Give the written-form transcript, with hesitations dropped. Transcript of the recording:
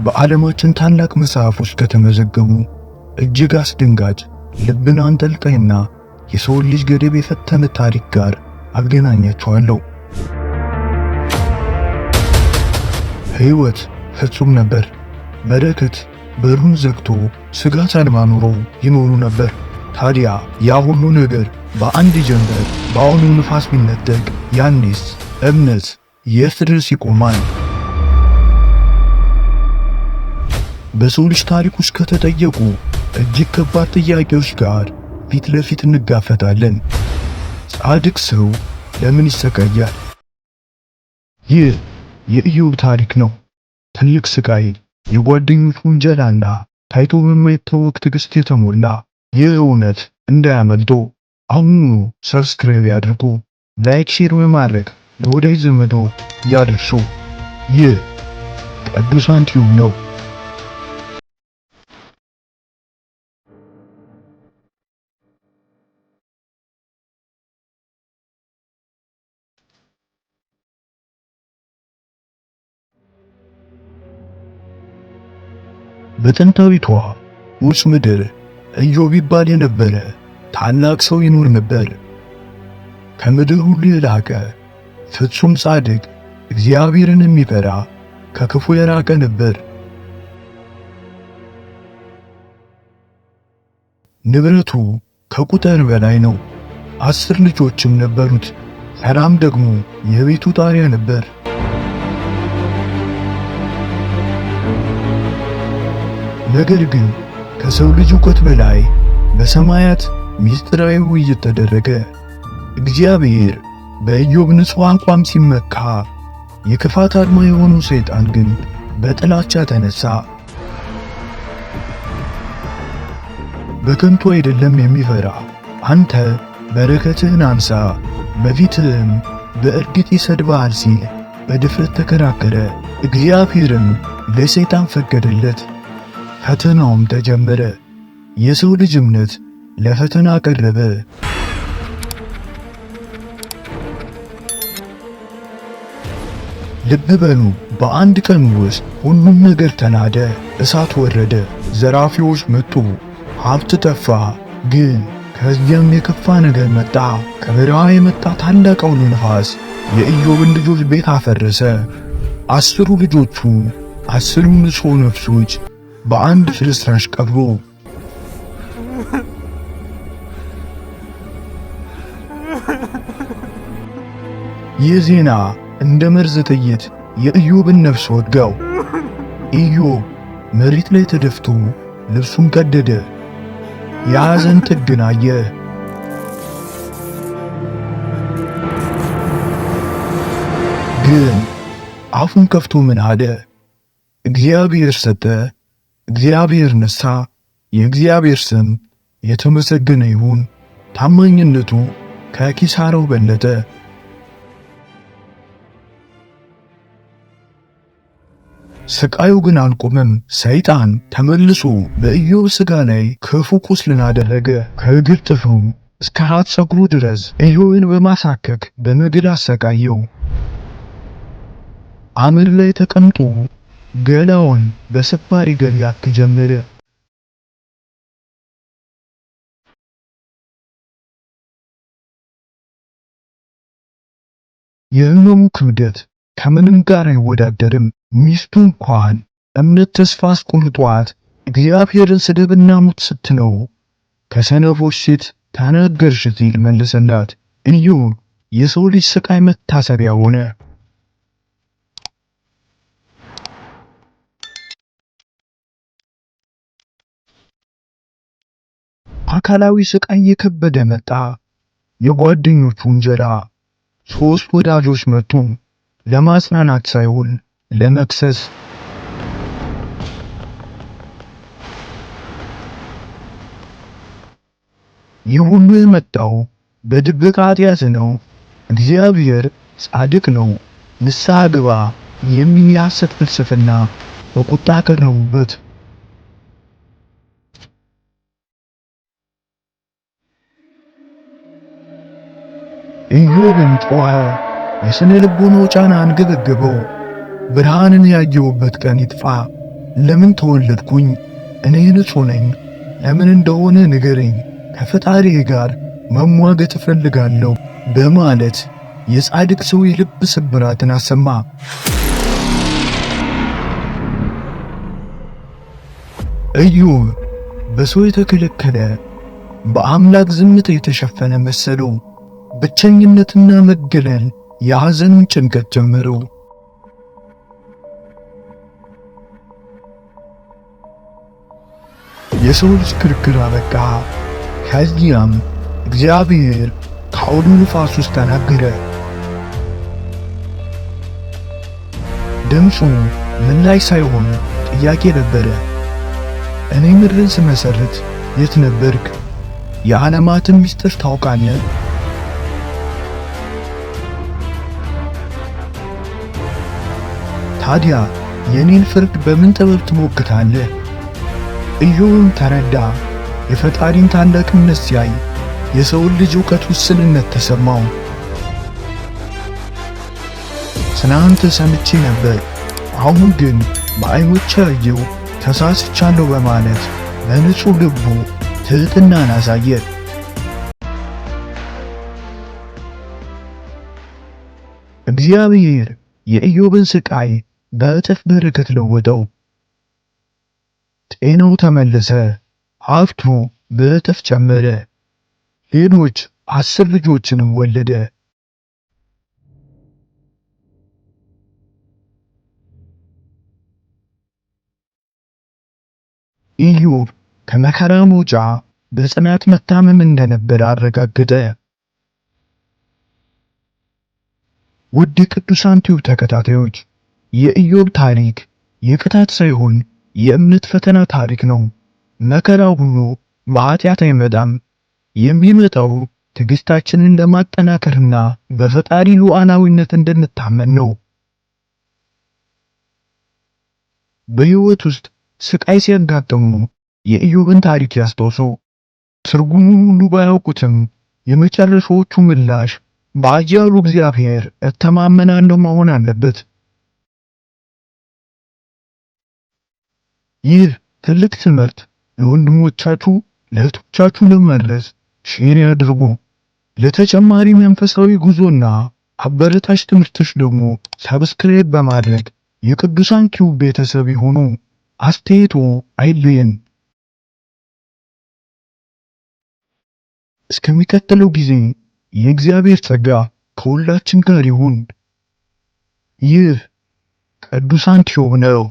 በዓለማችን ታላቅ መጽሐፎች ከተመዘገቡ እጅግ አስደንጋጭ ልብን አንጠልጣይና የሰውን ልጅ ገደብ የፈተነ ታሪክ ጋር አገናኛቸዋለሁ። ሕይወት ፍጹም ነበር። በረከት በሩን ዘግቶ ስጋት አልባ ኑሮ ይኖሩ ነበር። ታዲያ ያ ሁሉ ነገር በአንድ ጀንበር በአውሎ ንፋስ ቢነጠቅ ያኔስ እምነት የት ድረስ ይቆማል? በሰው ልጅ ታሪክ ውስጥ ከተጠየቁ እጅግ ከባድ ጥያቄዎች ጋር ፊት ለፊት እንጋፈጣለን። ጻድቅ ሰው ለምን ይሰቃያል? ይህ የኢዮብ ታሪክ ነው። ትልቅ ስቃይ፣ የጓደኞች ውንጀላና ታይቶ በማይታወቅ ትዕግስት የተሞላ። ይህ እውነት እንዳያመልጦ አሁኑ ሰብስክራይብ ያድርጉ፣ ላይክ፣ ሼር በማድረግ ለወዳጅ ዘመዶ ያድርሱ። ይህ ቅዱሳን ቲዩብ ነው። በጥንታዊቷ ውስ ምድር ኢዮብ ይባል የነበረ ታላቅ ሰው ይኖር ነበር። ከምድር ሁሉ የላቀ ፍጹም ጻድቅ፣ እግዚአብሔርን የሚፈራ ከክፉ የራቀ ነበር። ንብረቱ ከቁጥር በላይ ነው። 10 ልጆችም ነበሩት። ሰላም ደግሞ የቤቱ ጣሪያ ነበር። ነገር ግን ከሰው ልጅ ዕውቀት በላይ በሰማያት ምስጢራዊ ውይይት ተደረገ። እግዚአብሔር በኢዮብ ንጹሕ አቋም ሲመካ፣ የክፋት አድማ የሆነው ሰይጣን ግን በጥላቻ ተነሳ። በከንቱ አይደለም የሚፈራ፣ አንተ በረከትህን አንሳ፣ በፊትህም በእርግጥ ይሰድብሃል ሲል በድፍረት ተከራከረ። እግዚአብሔርም ለሰይጣን ፈቀደለት። ፈተናውም ተጀመረ። የሰው ልጅ እምነት ለፈተና ቀረበ። ልብ በሉ፣ በአንድ ቀን ውስጥ ሁሉም ነገር ተናደ። እሳት ወረደ፣ ዘራፊዎች መጡ፣ ሀብት ጠፋ። ግን ከዚያም የከፋ ነገር መጣ። ከበረሃ የመጣ ታላቅ አውሎ ነፋስ የኢዮብን ልጆች ቤት አፈረሰ። 10 ልጆቹ 10 ንጹሕ ነፍሶች በአንድ ፍርስራሽ ቀብሮ። ይህ ዜና እንደ መርዝ ጥይት የኢዮብን ነፍስ ወጋው። ኢዮብ መሬት ላይ ተደፍቶ ልብሱን ቀደደ። የሐዘን ጥግን አየ። ግን አፉን ከፍቶ ምን አለ? እግዚአብሔር ሰጠ፣ እግዚአብሔር ነሳ። የእግዚአብሔር ስም የተመሰገነ ይሁን። ታማኝነቱ ከኪሳራው በለጠ። ስቃዩ ግን አልቆመም። ሰይጣን ተመልሶ በኢዮብ ሥጋ ላይ ክፉ ቁስልን አደረገ። ከእግር ጥፍሩ እስከ ራስ ፀጉሩ ድረስ ኢዮብን በማሳከክ በምድር አሰቃየው። አመድ ላይ ተቀምጦ ገላውን በሰባሪ ገላክ ጀመረ። የሕመሙ ክብደት ከምንም ጋር አይወዳደርም። ሚስቱ እንኳን እምነት ተስፋ አስቆርጧት እግዚአብሔርን ስድብና ሞት ስትለው ከሰነፎች ሴት ተናገርሽ ሲል መለሰላት። ኢዮብ የሰው ልጅ ስቃይ መታሰቢያ ሆነ። አካላዊ ስቃይ የከበደ መጣ። የጓደኞቹ ውንጀላ። 3 ወዳጆች መጡ፣ ለማጽናናት ሳይሆን ለመክሰስ። ይህ ሁሉ የመጣው በድብቅ ኃጢአት ነው። እግዚአብሔር ጻድቅ ነው፣ ንስሐ ግባ የሚል የሐሰት ፍልስፍና በቁጣ ቀረቡበት። ኢዮብም ጮኸ። የስነ ልቦናው ጫና አንገበገበው። ብርሃንን ያየውበት ቀን ይጥፋ፣ ለምን ተወለድኩኝ? እኔ ንጹሕ ነኝ። ለምን እንደሆነ ንገረኝ። ከፈጣሪ ጋር መሟገት እፈልጋለሁ በማለት የጻድቅ ሰው የልብ ስብራትን አሰማ። ኢዮብ በሰው የተከለከለ በአምላክ ዝምታ የተሸፈነ መሰለው። ብቸኝነትና መገለል የሐዘኑን ጭንቀት ጀመረው። የሰው ልጅ ክርክር አበቃ። ከዚያም እግዚአብሔር ከአውሎ ነፋስ ውስጥ ተናገረ። ድምፁ ምላሽ ሳይሆን ጥያቄ ነበረ። እኔ ምድርን ስመሰርት የት ነበርክ? የዓለማትን ምስጢር ታውቃለህ? ታዲያ የኔን ፍርድ በምን ጥበብ ትሞግታለህ? ኢዮብም ተረዳ። የፈጣሪን ታላቅነት ሲያይ የሰውን ልጅ ዕውቀት ውስንነት ተሰማው። ትናንት ሰምቼ ነበር፣ አሁን ግን በዓይኖቼ አየሁ፣ ተሳስቻለሁ በማለት በንጹሕ ልቡ ትሕትናን አሳየ። እግዚአብሔር የኢዮብን ስቃይ በእጥፍ በረከት ለወጠው። ጤናው ተመለሰ፣ ሀብቱ በእጥፍ ጨመረ፣ ሌሎች 10 ልጆችንም ወለደ። ኢዮብ ከመከራ መውጫ በጽናት መታመም እንደነበረ አረጋገጠ። ውድ ቅዱሳን ቲዩብ ተከታታዮች፣ የኢዮብ ታሪክ የቅጣት ሳይሆን የእምነት ፈተና ታሪክ ነው። መከራው ሁሉ በኃጢአት አይመጣም። የሚመጣው ትዕግስታችንን ለማጠናከርና በፈጣሪ ሉዓላዊነት እንድንታመን ነው። በሕይወት ውስጥ ስቃይ ሲያጋጥሙ የኢዮብን ታሪክ ያስታውሱ። ትርጉሙን ሁሉ ባያውቁትም የመጨረሻዎቹ ምላሽ በኃያሉ እግዚአብሔር እተማመናለሁ መሆን አለበት። ይህ ትልቅ ትምህርት ለወንድሞቻችሁ ለእህቶቻችሁ ለመድረስ ሼር ያድርጉ። ለተጨማሪ መንፈሳዊ ጉዞና አበረታች ትምህርቶች ደግሞ ሰብስክራይብ በማድረግ የቅዱሳን ቲዩብ ቤተሰብ ይሁኑ። አስተያየቶ አይለየን። እስከሚቀጥለው ጊዜ የእግዚአብሔር ጸጋ ከሁላችን ጋር ይሁን። ይህ ቅዱሳን ቲዩብ ነው።